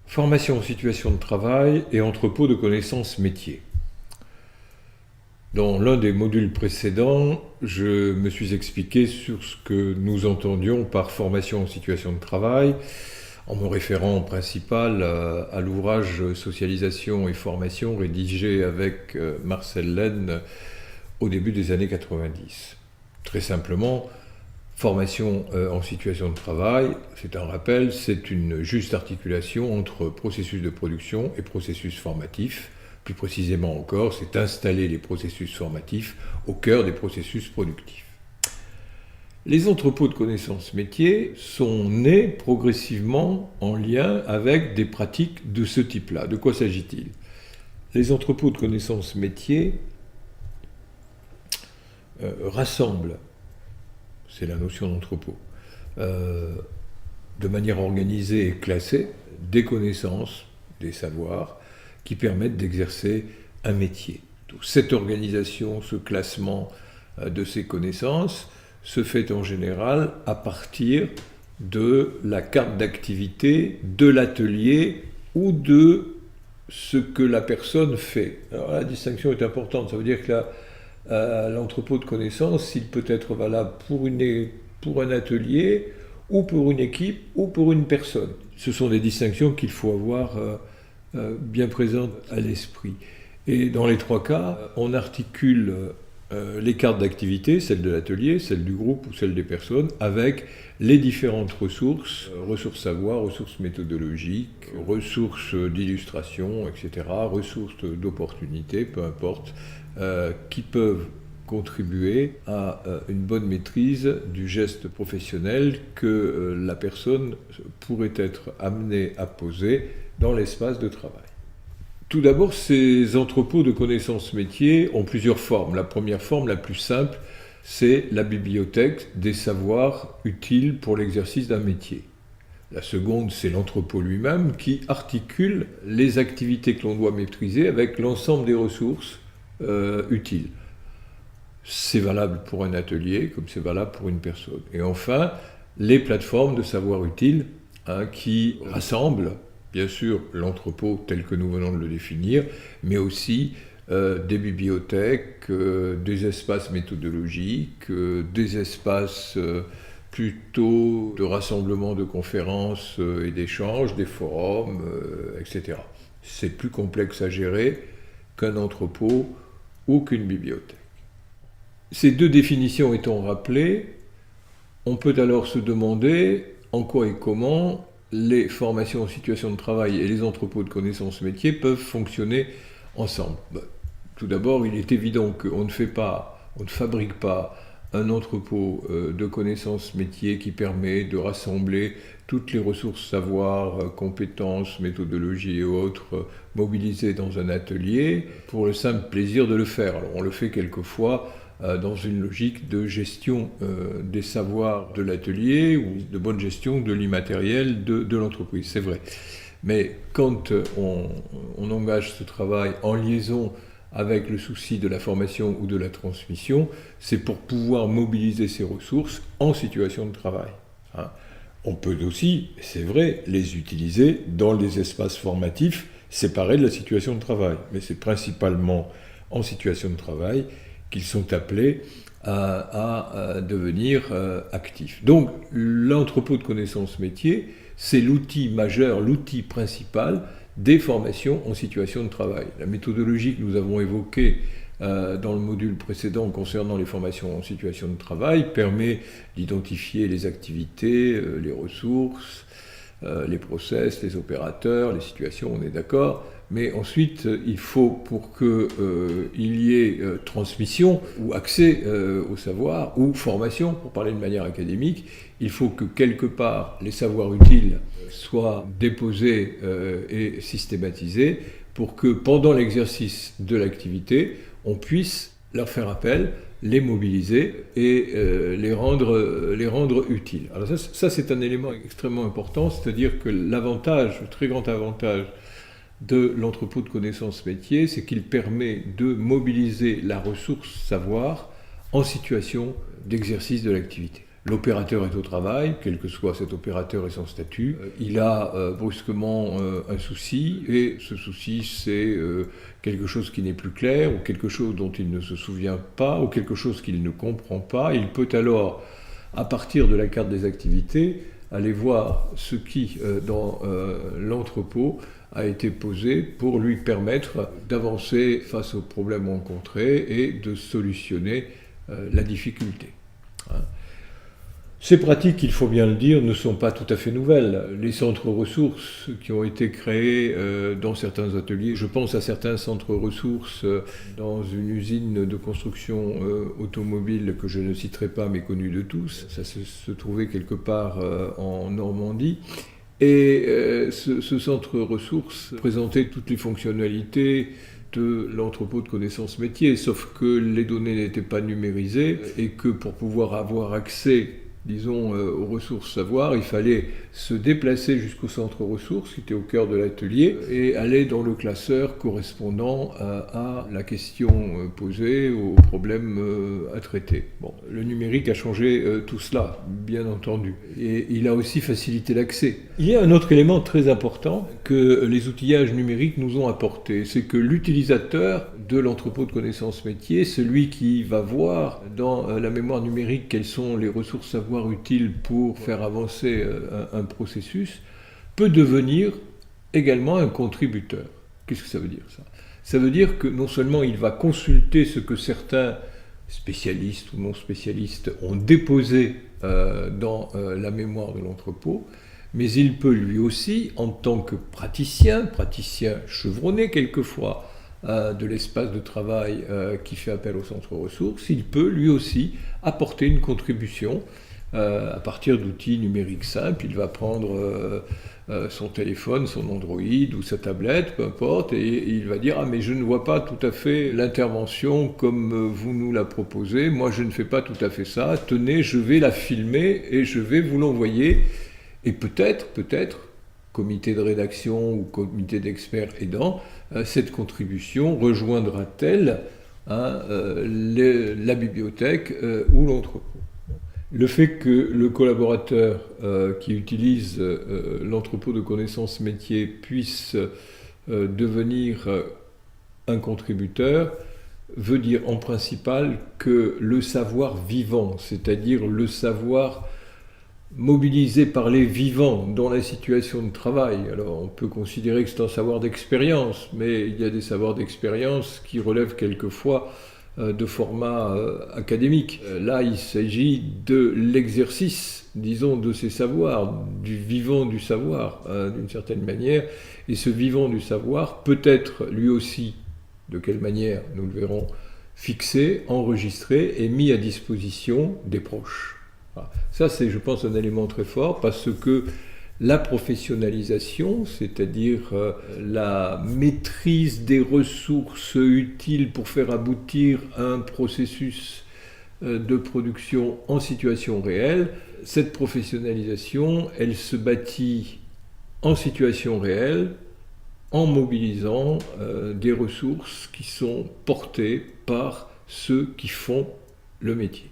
Formation en situation de travail et entrepôt de connaissances métiers. Dans l'un des modules précédents, je me suis expliqué sur ce que nous entendions par formation en situation de travail, en me référant en principal à l'ouvrage Socialisation et formation rédigé avec Marcel Lehn au début des années 90. Très simplement, formation en situation de travail, c'est un rappel, c'est une juste articulation entre processus de production et processus formatif. Plus précisément encore, c'est installer les processus formatifs au cœur des processus productifs. Les entrepôts de connaissances métiers sont nés progressivement en lien avec des pratiques de ce type-là. De quoi s'agit-il ? Les entrepôts de connaissances métiers rassemblent, c'est la notion d'entrepôt, de manière organisée et classée, des connaissances, des savoirs, qui permettent d'exercer un métier. Donc, cette organisation, ce classement de ces connaissances se fait en général à partir de la carte d'activité, de l'atelier ou de ce que la personne fait. Alors la distinction est importante, ça veut dire que l'entrepôt de connaissances, il peut être valable pour un atelier ou pour une équipe ou pour une personne. Ce sont des distinctions qu'il faut avoir bien présentes à l'esprit. Et dans les trois cas, on articule les cartes d'activité, celle de l'atelier, celle du groupe ou celle des personnes, avec les différentes ressources, ressources savoir, ressources méthodologiques, ressources d'illustration, etc., ressources d'opportunité, peu importe, qui peuvent contribuer à une bonne maîtrise du geste professionnel que la personne pourrait être amenée à poser dans l'espace de travail. Tout d'abord, ces entrepôts de connaissances métiers ont plusieurs formes. La première forme, la plus simple, c'est la bibliothèque des savoirs utiles pour l'exercice d'un métier. La seconde, c'est l'entrepôt lui-même qui articule les activités que l'on doit maîtriser avec l'ensemble des ressources utiles. C'est valable pour un atelier comme c'est valable pour une personne. Et enfin, les plateformes de savoir utile qui rassemblent bien sûr l'entrepôt tel que nous venons de le définir, mais aussi des bibliothèques, des espaces méthodologiques, des espaces plutôt de rassemblement de conférences et d'échanges, des forums, etc. C'est plus complexe à gérer qu'un entrepôt ou qu'une bibliothèque. Ces deux définitions étant rappelées, on peut alors se demander en quoi et comment les formations en situation de travail et les entrepôts de connaissances métiers peuvent fonctionner ensemble. Tout d'abord, il est évident qu'on ne fabrique pas un entrepôt de connaissances métiers qui permet de rassembler toutes les ressources savoir, compétences, méthodologies et autres mobilisées dans un atelier pour le simple plaisir de le faire. Alors, on le fait quelquefois dans une logique de gestion des savoirs de l'atelier ou de bonne gestion de l'immatériel de l'entreprise, c'est vrai. Mais quand on engage ce travail en liaison avec le souci de la formation ou de la transmission, c'est pour pouvoir mobiliser ces ressources en situation de travail. On peut aussi, c'est vrai, les utiliser dans des espaces formatifs séparés de la situation de travail. Mais c'est principalement en situation de travail qu'ils sont appelés à devenir actifs. Donc, l'entrepôt de connaissances métiers, c'est l'outil majeur, l'outil principal des formations en situation de travail. La méthodologie que nous avons évoquée dans le module précédent concernant les formations en situation de travail permet d'identifier les activités, les ressources, les process, les opérateurs, les situations, on est d'accord. Mais ensuite, il faut, pour qu'il y ait transmission ou accès au savoir, ou formation, pour parler de manière académique, il faut que quelque part les savoirs utiles soient déposés et systématisés pour que pendant l'exercice de l'activité, on puisse leur faire appel, les mobiliser et les rendre utiles. Alors ça c'est un élément extrêmement important, c'est-à-dire que l'avantage, le très grand avantage de l'entrepôt de connaissances métiers, c'est qu'il permet de mobiliser la ressource savoir en situation d'exercice de l'activité. L'opérateur est au travail, quel que soit cet opérateur et son statut. Il a brusquement un souci, et ce souci, c'est quelque chose qui n'est plus clair, ou quelque chose dont il ne se souvient pas, ou quelque chose qu'il ne comprend pas. Il peut alors, à partir de la carte des activités, aller voir ce qui, dans l'entrepôt, a été posé pour lui permettre d'avancer face aux problèmes rencontrés et de solutionner la difficulté. Ces pratiques, il faut bien le dire, ne sont pas tout à fait nouvelles. Les centres ressources qui ont été créés dans certains ateliers, je pense à certains centres ressources dans une usine de construction automobile que je ne citerai pas mais connue de tous, ça se trouvait quelque part en Normandie. Et ce centre ressources présentait toutes les fonctionnalités de l'entrepôt de connaissances métiers, sauf que les données n'étaient pas numérisées et que pour pouvoir avoir accès, disons, aux ressources savoir, il fallait se déplacer jusqu'au centre ressources, qui était au cœur de l'atelier, et aller dans le classeur correspondant à la question posée, au problème à traiter. Bon, le numérique a changé tout cela, bien entendu, et il a aussi facilité l'accès. Il y a un autre élément très important que les outillages numériques nous ont apporté, c'est que l'utilisateur de l'entrepôt de connaissances métiers, celui qui va voir dans la mémoire numérique quelles sont les ressources savoir utiles pour faire avancer un processus, peut devenir également un contributeur. Qu'est-ce que ça veut dire, ça ? Ça veut dire que non seulement il va consulter ce que certains spécialistes ou non spécialistes ont déposé dans la mémoire de l'entrepôt, mais il peut lui aussi, en tant que praticien chevronné quelquefois, de l'espace de travail qui fait appel au centre ressources, il peut lui aussi apporter une contribution à partir d'outils numériques simples. Il va prendre son téléphone, son Android ou sa tablette, peu importe, et il va dire « Ah, mais je ne vois pas tout à fait l'intervention comme vous nous la proposez, moi je ne fais pas tout à fait ça, tenez, je vais la filmer et je vais vous l'envoyer. » Et peut-être, comité de rédaction ou comité d'experts aidants, cette contribution rejoindra-t-elle la bibliothèque ou l'entrepôt. Le fait que le collaborateur qui utilise l'entrepôt de connaissances métiers puisse devenir un contributeur veut dire en principal que le savoir vivant, c'est-à-dire le savoir mobilisé par les vivants dans la situation de travail. Alors on peut considérer que c'est un savoir d'expérience, mais il y a des savoirs d'expérience qui relèvent quelquefois de format académique. Là, il s'agit de l'exercice, disons, de ces savoirs, du vivant du savoir, d'une certaine manière. Et ce vivant du savoir peut être lui aussi, de quelle manière, nous le verrons, fixé, enregistré et mis à disposition des proches. Ça, c'est, je pense, un élément très fort parce que la professionnalisation, c'est-à-dire la maîtrise des ressources utiles pour faire aboutir un processus de production en situation réelle, cette professionnalisation, elle se bâtit en situation réelle en mobilisant des ressources qui sont portées par ceux qui font le métier.